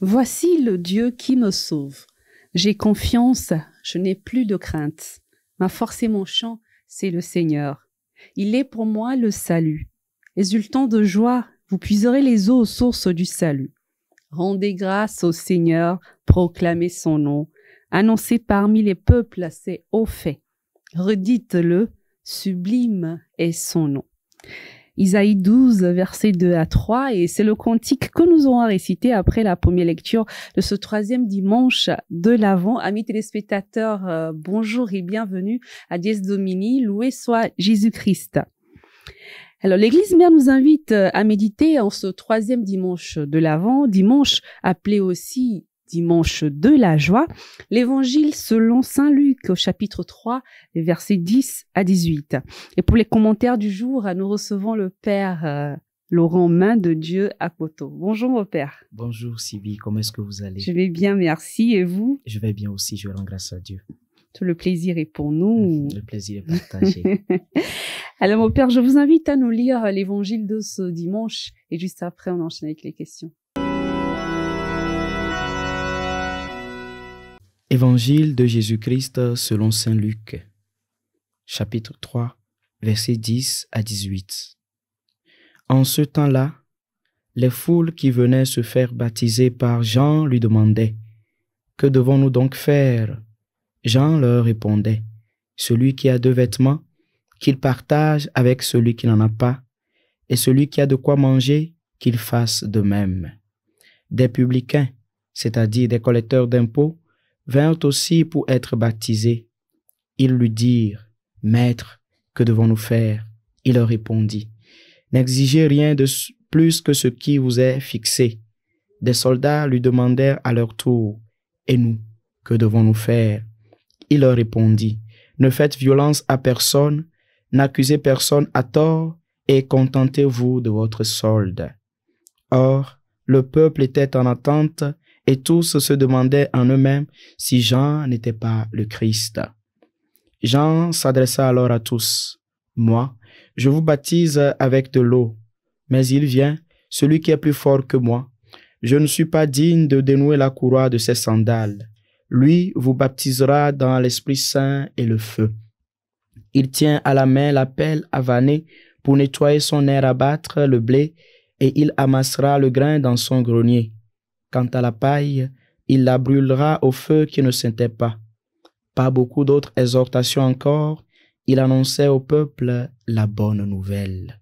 Voici le Dieu qui me sauve. J'ai confiance, je n'ai plus de crainte. Ma force et mon chant, c'est le Seigneur. Il est pour moi le salut. Exultant de joie, vous puiserez les eaux aux sources du salut. Rendez grâce au Seigneur, proclamez son nom. Annoncez parmi les peuples ses hauts faits. Redites-le, sublime est son nom. Isaïe 12, versets 2 à 3, et c'est le cantique que nous aurons récité après la première lecture de ce troisième dimanche de l'Avent. Amis téléspectateurs, bonjour et bienvenue à Dies Domini, loué soit Jésus-Christ. Alors, l'Église mère nous invite à méditer en ce troisième dimanche de l'Avent, dimanche appelé aussi dimanche de la joie, l'évangile selon saint Luc au chapitre 3, les versets 10 à 18. Et pour les commentaires du jour, nous recevons le Père Laurent Main de Dieu à Poto. Bonjour mon Père. Bonjour Sylvie, comment est-ce que vous allez? Je vais bien, merci. Et vous? Je vais bien aussi, je rends grâce à Dieu. Tout le plaisir est pour nous. Le plaisir est partagé. Alors mon Père, je vous invite à nous lire l'évangile de ce dimanche et juste après on enchaîne avec les questions. Évangile de Jésus-Christ selon saint Luc, chapitre 3, versets 10 à 18. En ce temps-là, les foules qui venaient se faire baptiser par Jean lui demandaient « Que devons-nous donc faire ?» Jean leur répondait « Celui qui a 2 vêtements, qu'il partage avec celui qui n'en a pas, et celui qui a de quoi manger, qu'il fasse de même. » Des publicains, c'est-à-dire des collecteurs d'impôts, vinrent aussi pour être baptisés. Ils lui dirent, « Maître, que devons-nous faire ?» Il leur répondit, « N'exigez rien de plus que ce qui vous est fixé. » Des soldats lui demandèrent à leur tour, « Et nous, que devons-nous faire ?» Il leur répondit, « Ne faites violence à personne, n'accusez personne à tort, et contentez-vous de votre solde. » Or, le peuple était en attente, et tous se demandaient en eux-mêmes si Jean n'était pas le Christ. Jean s'adressa alors à tous. « Moi, je vous baptise avec de l'eau, mais il vient, celui qui est plus fort que moi. Je ne suis pas digne de dénouer la courroie de ses sandales. Lui vous baptisera dans l'Esprit Saint et le feu. Il tient à la main la pelle à vanner pour nettoyer son aire à battre le blé, et il amassera le grain dans son grenier. Quant à la paille, il la brûlera au feu qui ne s'éteint pas. » Par beaucoup d'autres exhortations encore, il annonçait au peuple la bonne nouvelle.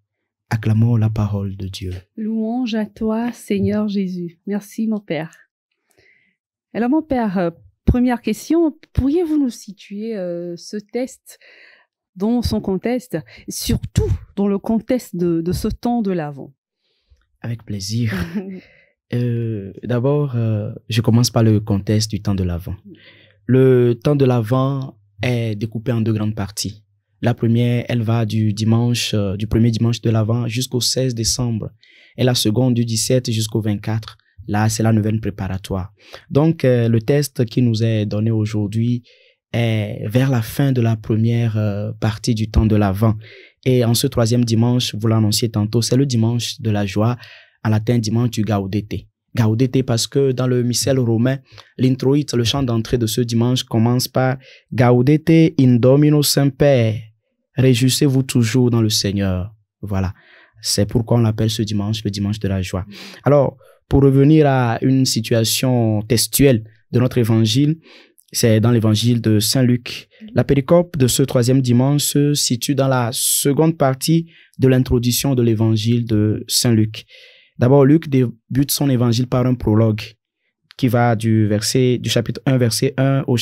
Acclamons la parole de Dieu. Louange à toi, Seigneur Jésus. Merci, mon Père. Alors, mon Père, première question, pourriez-vous nous situer ce texte dans son contexte, surtout dans le contexte de ce temps de l'Avent? Avec plaisir. D'abord, je commence par le contexte du temps de l'Avent. Le temps de l'Avent est découpé en 2 grandes parties. La première, elle va du premier dimanche de l'Avent jusqu'au 16 décembre. Et la seconde, du 17 jusqu'au 24. Là, c'est la neuvaine préparatoire. Donc, le texte qui nous est donné aujourd'hui est vers la fin de la première partie du temps de l'Avent. Et en ce 3e dimanche, vous l'annonciez tantôt, c'est le dimanche de la joie, en latin dimanche du Gaudete. Gaudete parce que dans le missel romain, l'introïte, le chant d'entrée de ce dimanche commence par Gaudete in Domino Semper. Réjouissez-vous toujours dans le Seigneur. Voilà. C'est pourquoi on l'appelle ce dimanche le dimanche de la joie. Alors, pour revenir à une situation textuelle de notre évangile, c'est dans l'évangile de saint Luc. La péricope de ce 3e dimanche se situe dans la seconde partie de l'introduction de l'évangile de saint Luc. D'abord, Luc débute son évangile par un prologue qui va du chapitre 1, verset 1 au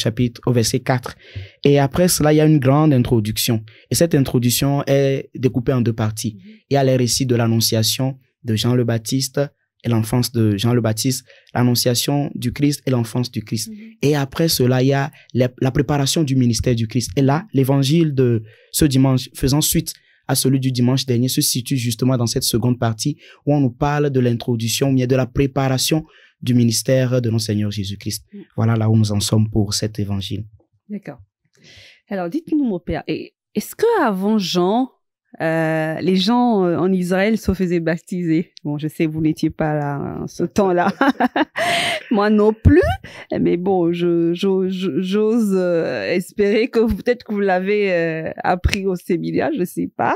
verset 4. Et après cela, il y a une grande introduction. Et cette introduction est découpée en 2 parties. Il y a les récits de l'annonciation de Jean le Baptiste et l'enfance de Jean le Baptiste, l'annonciation du Christ et l'enfance du Christ. Et après cela, il y a la préparation du ministère du Christ. Et là, l'évangile de ce dimanche, faisant suite à celui du dimanche dernier, se situe justement dans cette seconde partie où on nous parle de l'introduction, mais de la préparation du ministère de notre Seigneur Jésus-Christ. Voilà là où nous en sommes pour cet évangile. D'accord. Alors, dites-nous, mon Père, est-ce qu'avant Jean, les gens en Israël se faisaient baptiser. Bon, je sais, vous n'étiez pas là en ce temps-là. Moi non plus. Mais bon, j'ose espérer que peut-être que vous l'avez appris au séminaire, je sais pas.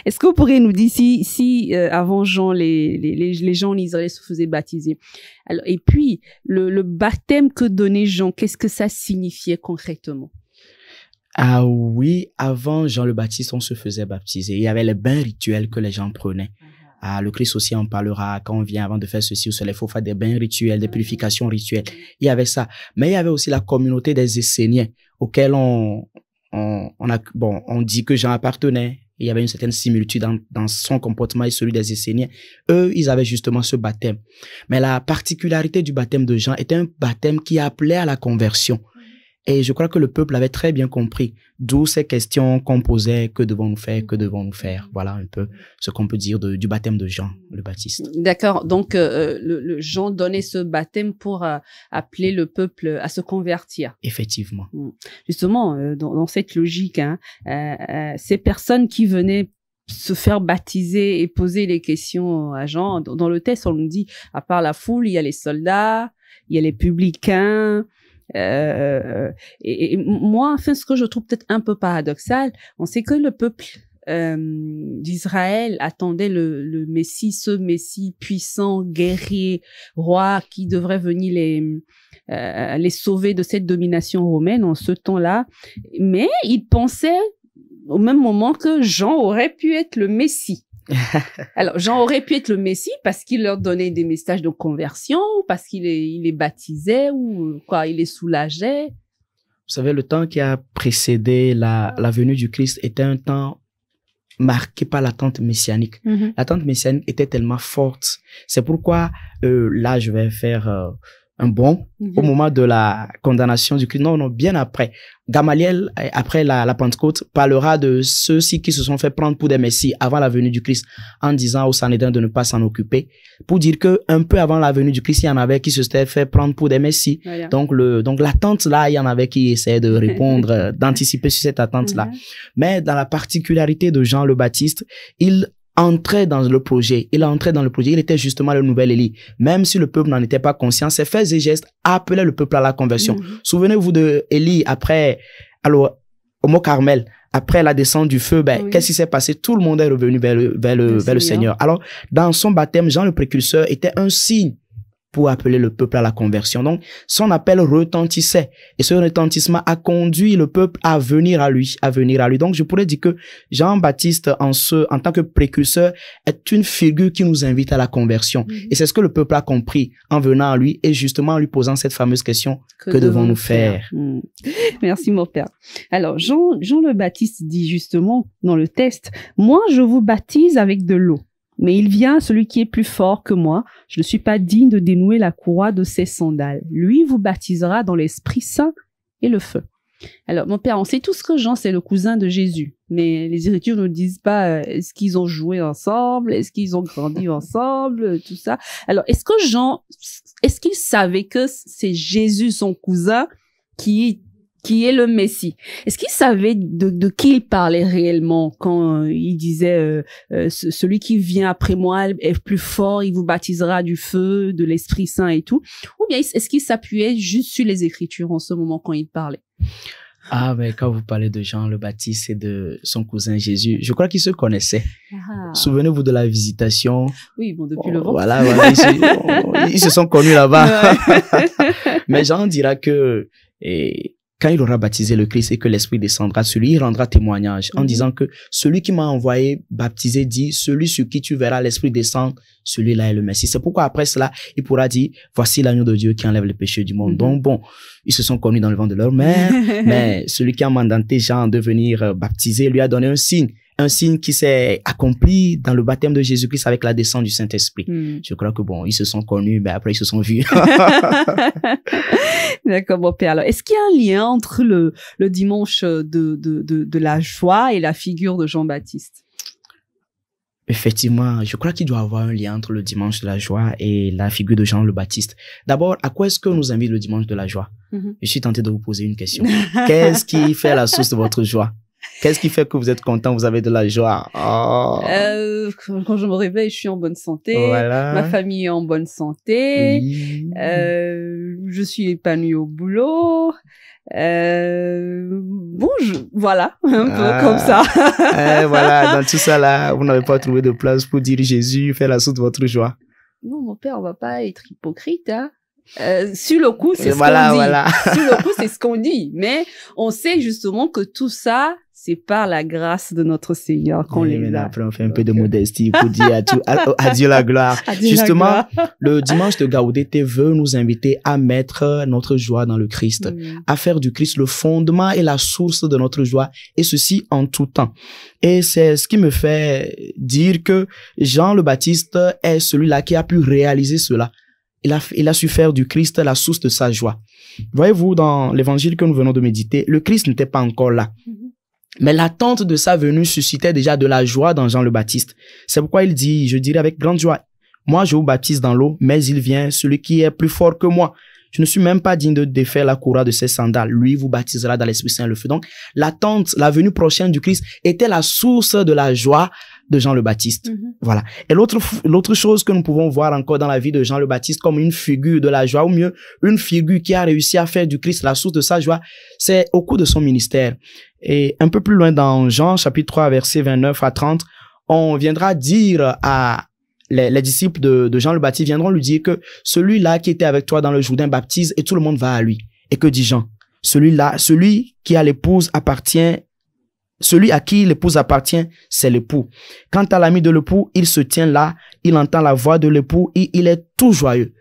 Est-ce que vous pourriez nous dire si avant Jean, les gens en Israël se faisaient baptiser? Alors, et puis, le baptême que donnait Jean, qu'est-ce que ça signifiait concrètement? Ah oui, avant Jean le Baptiste, on se faisait baptiser. Il y avait les bains rituels que les gens prenaient. Ah, le Christ aussi en parlera quand on vient avant de faire ceci ou cela. Il faut faire des bains rituels, des purifications rituelles. Il y avait ça. Mais il y avait aussi la communauté des Esséniens auxquels on dit que Jean appartenait. Il y avait une certaine similitude dans son comportement et celui des Esséniens. Eux, ils avaient justement ce baptême. Mais la particularité du baptême de Jean était un baptême qui appelait à la conversion. Et je crois que le peuple avait très bien compris, d'où ces questions qu'on posait, que devons-nous faire, que devons-nous faire. Voilà un peu ce qu'on peut dire du baptême de Jean le Baptiste. D'accord, donc le Jean donnait ce baptême pour appeler le peuple à se convertir. Effectivement. Justement, dans cette logique, ces personnes qui venaient se faire baptiser et poser les questions à Jean, dans le texte on nous dit, à part la foule, il y a les soldats, il y a les publicains. Et moi, enfin, ce que je trouve peut-être un peu paradoxal, on sait que le peuple d'Israël attendait le Messie, ce Messie puissant, guerrier, roi qui devrait venir les sauver de cette domination romaine en ce temps-là. Mais ils pensaient au même moment que Jean aurait pu être le Messie. Alors, Jean aurait pu être le Messie parce qu'il leur donnait des messages de conversion, parce qu'il les baptisait ou quoi, il les soulageait. Vous savez, le temps qui a précédé la venue du Christ était un temps marqué par l'attente messianique. L'attente messianique était tellement forte. C'est pourquoi, là, je vais faire un bond au moment de la condamnation du Christ. Non, bien après. Gamaliel, après la Pentecôte, parlera de ceux-ci qui se sont fait prendre pour des messies avant la venue du Christ, en disant au Sanhédrin de ne pas s'en occuper, pour dire que un peu avant la venue du Christ, il y en avait qui se s'étaient fait prendre pour des messies. Voilà. Donc l'attente là, il y en avait qui essayaient de répondre, d'anticiper sur cette attente-là. Mais dans la particularité de Jean le Baptiste, il entrait dans le projet. Il était justement le nouvel Élie. Même si le peuple n'en était pas conscient, ses faits et gestes appelaient le peuple à la conversion. Souvenez-vous de Élie après, alors, au Mont Carmel, après la descente du feu, qu'est-ce qui s'est passé? Tout le monde est revenu vers le Seigneur. Alors, dans son baptême, Jean le précurseur était un signe pour appeler le peuple à la conversion. Donc, son appel retentissait. Et ce retentissement a conduit le peuple à venir à lui. Donc, je pourrais dire que Jean-Baptiste, en tant que précurseur, est une figure qui nous invite à la conversion. Et c'est ce que le peuple a compris en venant à lui et justement en lui posant cette fameuse question, que devons-nous faire? Merci, mon père. Alors, Jean le Baptiste dit justement dans le texte, « Moi, je vous baptise avec de l'eau. Mais il vient, celui qui est plus fort que moi. Je ne suis pas digne de dénouer la courroie de ses sandales. Lui vous baptisera dans l'Esprit Saint et le feu. » Alors, mon père, on sait tous que Jean, c'est le cousin de Jésus. Mais les Écritures ne disent pas est-ce qu'ils ont joué ensemble, est-ce qu'ils ont grandi ensemble, tout ça. Alors, est-ce qu'il savait que c'est Jésus, son cousin, qui est le Messie? Est-ce qu'il savait de qui il parlait réellement quand il disait celui qui vient après moi est plus fort, il vous baptisera du feu, de l'Esprit Saint et tout? Ou bien est-ce qu'il s'appuyait juste sur les Écritures en ce moment quand il parlait? Ah, mais quand vous parlez de Jean le Baptiste et de son cousin Jésus, je crois qu'ils se connaissaient. Souvenez-vous de la visitation. Oui, bon, depuis le ventre. Voilà, ils se sont connus là-bas. Mais Jean dira que quand il aura baptisé le Christ et que l'Esprit descendra sur lui, il rendra témoignage en disant que celui qui m'a envoyé baptiser dit, celui sur qui tu verras l'Esprit descendre, celui-là est le Messie. C'est pourquoi après cela, il pourra dire, voici l'agneau de Dieu qui enlève les péchés du monde. Donc bon, ils se sont connus dans le ventre de leur mère, mais celui qui a mandaté Jean de venir baptiser lui a donné un signe qui s'est accompli dans le baptême de Jésus-Christ avec la descente du Saint-Esprit. Je crois que bon, ils se sont connus, mais après ils se sont vus. D'accord, mon père. Alors, est-ce qu'il y a un lien entre le dimanche de la joie et la figure de Jean-Baptiste? Effectivement, je crois qu'il doit y avoir un lien entre le dimanche de la joie et la figure de Jean le Baptiste. D'abord, à quoi est-ce que nous invite le dimanche de la joie? Je suis tenté de vous poser une question. Qu'est-ce qui fait la source de votre joie? Qu'est-ce qui fait que vous êtes content, vous avez de la joie? Oh. Quand je me réveille, je suis en bonne santé. Voilà. Ma famille est en bonne santé. Oui. Je suis épanouie au boulot. Voilà, un peu comme ça. Voilà, dans tout ça là, vous n'avez pas trouvé de place pour dire Jésus, fait la source de votre joie. Non, mon père, on va pas être hypocrite, hein. Sur le coup, c'est ce qu'on dit. Voilà. Sur le coup, c'est ce qu'on dit. Mais on sait justement que tout ça, c'est par la grâce de notre Seigneur qu'on les a. Après, on fait un peu de modestie pour dire à Dieu la gloire. Justement, le dimanche de Gaudete veut nous inviter à mettre notre joie dans le Christ, à faire du Christ le fondement et la source de notre joie, et ceci en tout temps. Et c'est ce qui me fait dire que Jean le Baptiste est celui-là qui a pu réaliser cela. Il a su faire du Christ la source de sa joie. Voyez-vous, dans l'évangile que nous venons de méditer, le Christ n'était pas encore là. Mais l'attente de sa venue suscitait déjà de la joie dans Jean le Baptiste. C'est pourquoi il dit, je dirais avec grande joie, moi je vous baptise dans l'eau, mais il vient, celui qui est plus fort que moi. Je ne suis même pas digne de défaire la courroie de ses sandales. Lui vous baptisera dans l'Esprit Saint et le feu. Donc, l'attente, la venue prochaine du Christ était la source de la joie de Jean le Baptiste. Voilà. Et l'autre chose que nous pouvons voir encore dans la vie de Jean le Baptiste comme une figure de la joie, ou mieux, une figure qui a réussi à faire du Christ la source de sa joie, c'est au cours de son ministère. Et un peu plus loin dans Jean, chapitre 3, versets 29 à 30, on viendra dire à les disciples de Jean le Baptiste viendront lui dire que celui-là qui était avec toi dans le Jourdain baptise et tout le monde va à lui. Et que dit Jean? Celui qui a l'épouse appartient, celui à qui l'épouse appartient, c'est l'époux. Quant à l'ami de l'époux, il se tient là, il entend la voix de l'époux et il est tout joyeux.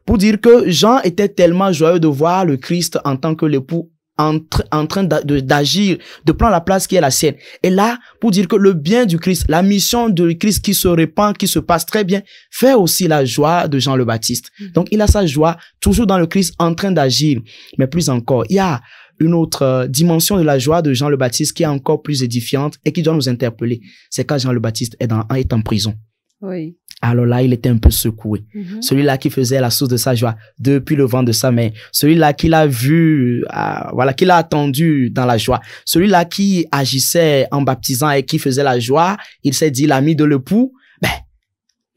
Pour dire que Jean était tellement joyeux de voir le Christ en tant que l'époux en train d'agir, de prendre la place qui est la sienne. Et là, pour dire que le bien du Christ, la mission du Christ qui se répand, qui se passe très bien, fait aussi la joie de Jean le Baptiste. Donc, il a sa joie toujours dans le Christ en train d'agir. Mais plus encore, il y a une autre dimension de la joie de Jean le Baptiste qui est encore plus édifiante et qui doit nous interpeller. C'est quand Jean le Baptiste est en prison. Oui. Alors là, il était un peu secoué. Celui-là qui faisait la source de sa joie depuis le vent de sa main. Celui-là qui l'a vu, qui l'a attendu dans la joie. Celui-là qui agissait en baptisant et qui faisait la joie. Il s'est dit l'ami de l'époux.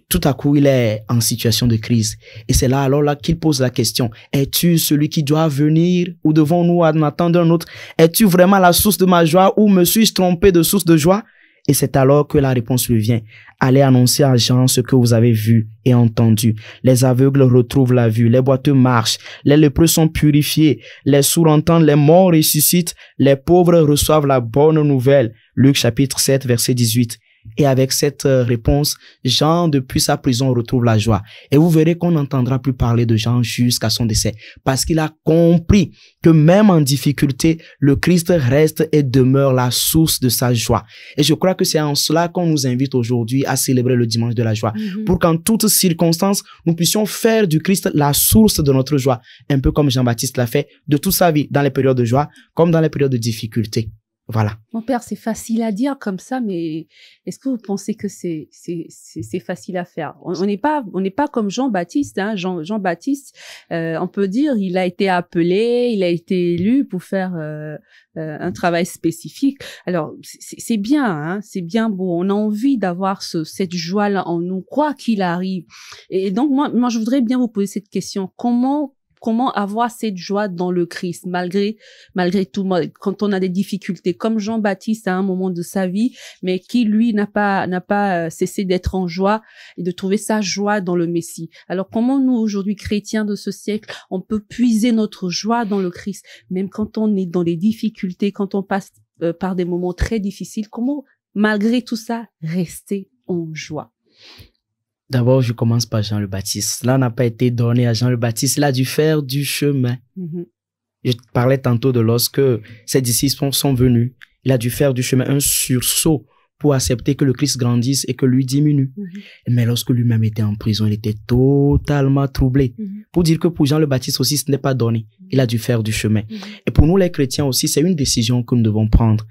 Tout à coup, il est en situation de crise. Et c'est là, alors là, qu'il pose la question. Es-tu celui qui doit venir ou devons-nous en attendre un autre? Es-tu vraiment la source de ma joie ou me suis-je trompé de source de joie? Et c'est alors que la réponse lui vient. Allez annoncer à Jean ce que vous avez vu et entendu. Les aveugles retrouvent la vue, les boiteux marchent, les lépreux sont purifiés, les sourds entendent, les morts ressuscitent, les pauvres reçoivent la bonne nouvelle. Luc chapitre 7, verset 18. Et avec cette réponse, Jean, depuis sa prison, retrouve la joie. Et vous verrez qu'on n'entendra plus parler de Jean jusqu'à son décès. Parce qu'il a compris que même en difficulté, le Christ reste et demeure la source de sa joie. Et je crois que c'est en cela qu'on nous invite aujourd'hui à célébrer le dimanche de la joie. Pour qu'en toutes circonstances, nous puissions faire du Christ la source de notre joie. Un peu comme Jean-Baptiste l'a fait de toute sa vie, dans les périodes de joie, comme dans les périodes de difficulté. Voilà. Mon père, c'est facile à dire comme ça, mais est-ce que vous pensez que c'est facile à faire? On n'est pas comme Jean-Baptiste, hein. Jean-Baptiste, on peut dire, il a été appelé, il a été élu pour faire un travail spécifique. Alors, c'est bien, hein. C'est bien beau. On a envie d'avoir cette joie-là en nous, quoi qu'il arrive. Et donc, moi, je voudrais bien vous poser cette question. Comment avoir cette joie dans le Christ, malgré tout, quand on a des difficultés, comme Jean-Baptiste à un moment de sa vie, mais qui, lui, n'a pas cessé d'être en joie et de trouver sa joie dans le Messie. Alors, comment nous, aujourd'hui, chrétiens de ce siècle, on peut puiser notre joie dans le Christ, même quand on est dans les difficultés, quand on passe par des moments très difficiles, comment, malgré tout ça, rester en joie? D'abord, je commence par Jean le Baptiste. Cela n'a pas été donné à Jean le Baptiste. Il a dû faire du chemin. Je parlais tantôt de lorsque ses disciples sont venus. Il a dû faire du chemin, un sursaut pour accepter que le Christ grandisse et que lui diminue. Mais lorsque lui-même était en prison, il était totalement troublé. Pour dire que pour Jean le Baptiste aussi, ce n'est pas donné. Il a dû faire du chemin. Et pour nous, les chrétiens aussi, c'est une décision que nous devons prendre.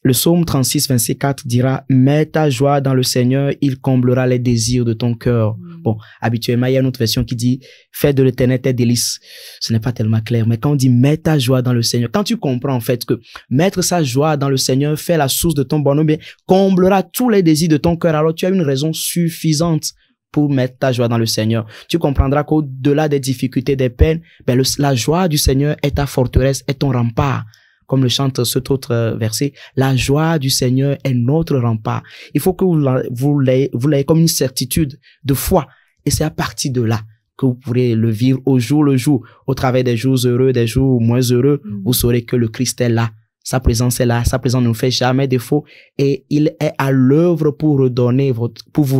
Le psaume 36, verset 4 dira « Mets ta joie dans le Seigneur, il comblera les désirs de ton cœur. » Bon, habituellement, il y a une autre version qui dit « Fais de l'éternel tes délices. » Ce n'est pas tellement clair, mais quand on dit « Mets ta joie dans le Seigneur », quand tu comprends en fait que mettre sa joie dans le Seigneur fait la source de ton bonheur, bien, comblera tous les désirs de ton cœur, alors tu as une raison suffisante pour mettre ta joie dans le Seigneur. Tu comprendras qu'au-delà des difficultés, des peines, ben la joie du Seigneur est ta forteresse, est ton rempart. Comme le chante cet autre verset, la joie du Seigneur est notre rempart. Il faut que vous l'ayez comme une certitude de foi. Et c'est à partir de là que vous pourrez le vivre au jour le jour, au travers des jours heureux, des jours moins heureux. Vous saurez que le Christ est là. Sa présence est là. Sa présence ne nous fait jamais défaut. Et il est à l'œuvre pour vous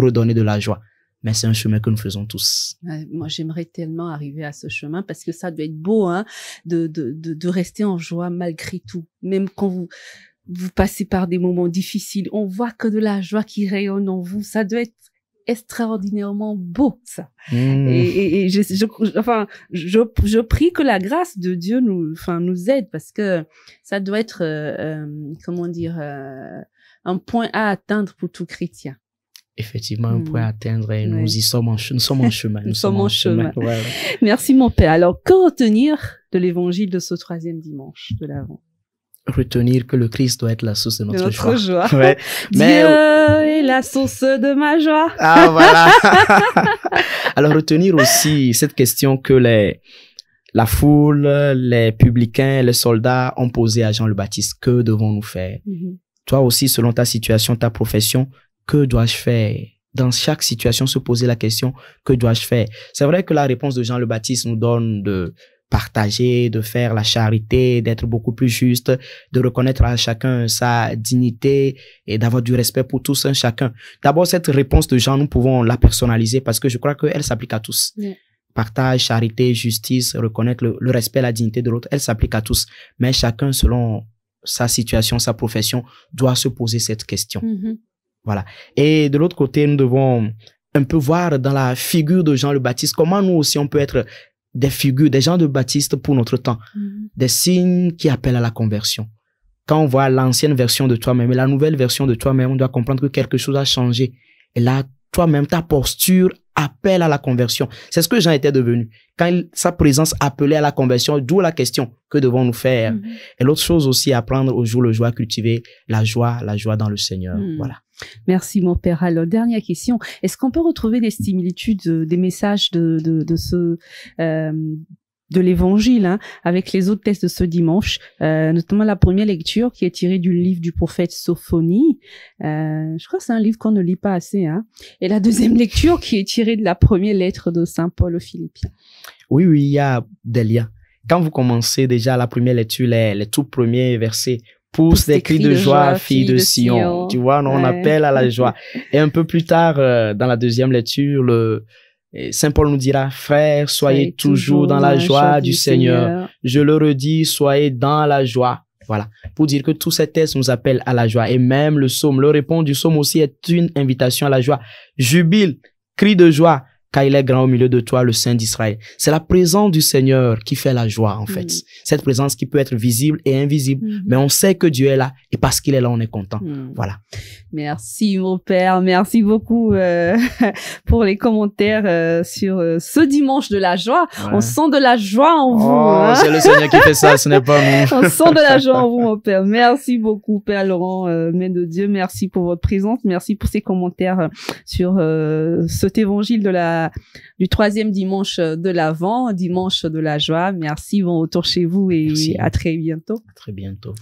redonner de la joie. Mais c'est un chemin que nous faisons tous. Moi, j'aimerais tellement arriver à ce chemin parce que ça doit être beau, hein, de rester en joie malgré tout. Même quand vous passez par des moments difficiles, on voit que de la joie qui rayonne en vous. Ça doit être extraordinairement beau, ça. Et je prie que la grâce de Dieu nous aide parce que ça doit être, un point à atteindre pour tout chrétien. Effectivement, un point à atteindre et nous sommes en chemin. Nous sommes en chemin. Voilà. Merci, mon Père. Alors, que retenir de l'évangile de ce 3e dimanche de l'Avent? Retenir que le Christ doit être la source de notre joie. Ouais. Dieu est la source de ma joie. Ah, voilà. Alors, retenir aussi cette question que la foule, les publicains, les soldats ont posé à Jean le Baptiste. Que devons-nous faire? Toi aussi, selon ta situation, ta profession, que dois-je faire? Dans chaque situation, se poser la question, que dois-je faire? C'est vrai que la réponse de Jean le Baptiste nous donne de partager, de faire la charité, d'être beaucoup plus juste, de reconnaître à chacun sa dignité et d'avoir du respect pour tous un chacun. D'abord, cette réponse de Jean, nous pouvons la personnaliser parce que je crois qu'elle s'applique à tous. Partage, charité, justice, reconnaître le respect, la dignité de l'autre, elle s'applique à tous. Mais chacun, selon sa situation, sa profession, doit se poser cette question. Voilà. Et de l'autre côté, nous devons un peu voir dans la figure de Jean le Baptiste comment nous aussi on peut être des figures, des Jean le Baptiste pour notre temps. Des signes qui appellent à la conversion. Quand on voit l'ancienne version de toi-même et la nouvelle version de toi-même, on doit comprendre que quelque chose a changé. Et là, toi-même, ta posture appelle à la conversion. C'est ce que Jean était devenu. Quand sa présence appelait à la conversion, d'où la question, que devons-nous faire? Et l'autre chose aussi, apprendre au jour le jour à cultiver la joie dans le Seigneur. Voilà. Merci, mon Père. Alors, dernière question. Est-ce qu'on peut retrouver des similitudes, des messages de l'évangile, hein, avec les autres textes de ce dimanche, notamment la première lecture qui est tirée du livre du prophète Sophonie. Je crois que c'est un livre qu'on ne lit pas assez, hein. Et la deuxième lecture qui est tirée de la première lettre de Saint Paul aux Philippiens. Oui, il y a des liens. Quand vous commencez déjà la première lecture, les tout premiers versets, pousse des cris de joie, fille de Sion. Tu vois, on appelle à la joie. Et un peu plus tard, dans la deuxième lecture, Saint Paul nous dira, frères, soyez toujours dans la joie du Seigneur. Je le redis, soyez dans la joie. Voilà. Pour dire que tous ces textes nous appellent à la joie. Et même le psaume, le répond du psaume aussi est une invitation à la joie. Jubile, crie de joie, car il est grand au milieu de toi, le Saint d'Israël. C'est la présence du Seigneur qui fait la joie, en fait. Cette présence qui peut être visible et invisible, mais on sait que Dieu est là, et parce qu'il est là, on est content. Voilà. Merci, mon Père. Merci beaucoup pour les commentaires sur ce dimanche de la joie. On sent de la joie en vous. Hein? C'est le Seigneur qui fait ça, ce n'est pas nous. On sent de la joie en vous, mon Père. Merci beaucoup, Père Laurent, Maître de Dieu. Merci pour votre présence. Merci pour ces commentaires sur cet évangile du 3e dimanche de l'Avent, dimanche de la joie. Merci, bon retour chez vous et merci. À très bientôt. À très bientôt.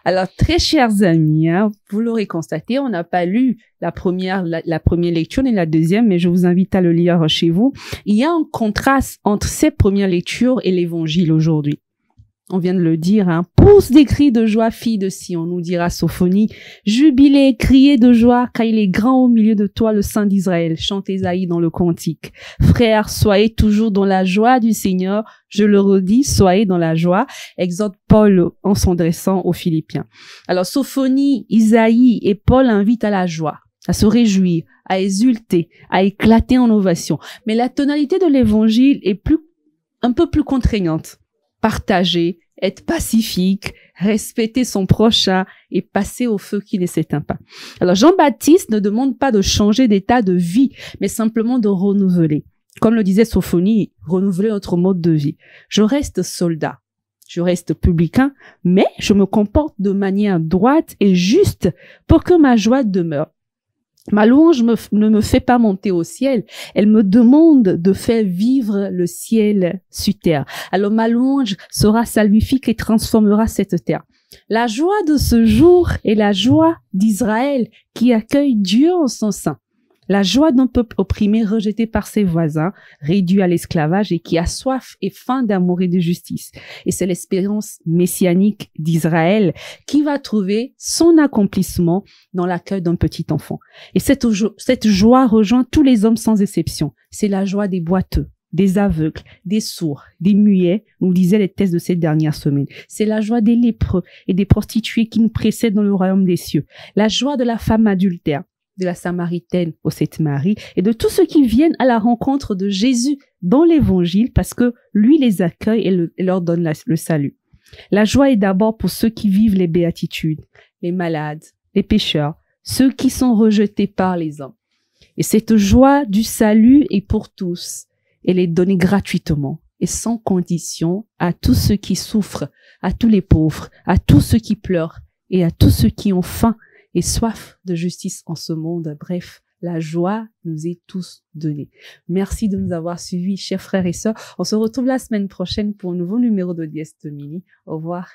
Alors, très chers amis, hein, vous l'aurez constaté, on n'a pas lu la première lecture ni la deuxième, mais je vous invite à le lire chez vous. Il y a un contraste entre cette première lecture et l'évangile aujourd'hui. On vient de le dire, hein. Pousse des cris de joie, fille de Sion, nous dira Sophonie. Jubilez, criez de joie, car il est grand au milieu de toi, le Saint d'Israël. Chante Ésaïe dans le cantique. Frères, soyez toujours dans la joie du Seigneur. Je le redis, soyez dans la joie. Exhorte Paul en s'adressant aux Philippiens. Alors, Sophonie, Isaïe et Paul invitent à la joie, à se réjouir, à exulter, à éclater en ovation. Mais la tonalité de l'évangile est un peu plus contraignante. Partager, être pacifique, respecter son prochain et passer au feu qui ne s'éteint pas. Alors Jean-Baptiste ne demande pas de changer d'état de vie, mais simplement de renouveler. Comme le disait Sophonie, renouveler notre mode de vie. Je reste soldat, je reste publicain, mais je me comporte de manière droite et juste pour que ma joie demeure. Ma louange ne me fait pas monter au ciel, elle me demande de faire vivre le ciel sur terre. Alors ma louange sera salvifique et transformera cette terre. La joie de ce jour est la joie d'Israël qui accueille Dieu en son sein. La joie d'un peuple opprimé, rejeté par ses voisins, réduit à l'esclavage et qui a soif et faim d'amour et de justice. Et c'est l'espérance messianique d'Israël qui va trouver son accomplissement dans l'accueil d'un petit enfant. Et cette joie rejoint tous les hommes sans exception. C'est la joie des boiteux, des aveugles, des sourds, des muets, nous disaient les textes de ces dernières semaines. C'est la joie des lépreux et des prostituées qui nous précèdent dans le royaume des cieux. La joie de la femme adultère, de la Samaritaine au Sainte-Marie et de tous ceux qui viennent à la rencontre de Jésus dans l'évangile parce que lui les accueille et leur donne le salut. La joie est d'abord pour ceux qui vivent les béatitudes, les malades, les pécheurs, ceux qui sont rejetés par les hommes. Et cette joie du salut est pour tous. Elle est donnée gratuitement et sans condition à tous ceux qui souffrent, à tous les pauvres, à tous ceux qui pleurent et à tous ceux qui ont faim et soif de justice en ce monde. Bref, la joie nous est tous donnée. Merci de nous avoir suivis, chers frères et sœurs. On se retrouve la semaine prochaine pour un nouveau numéro de Dies Domini. Au revoir.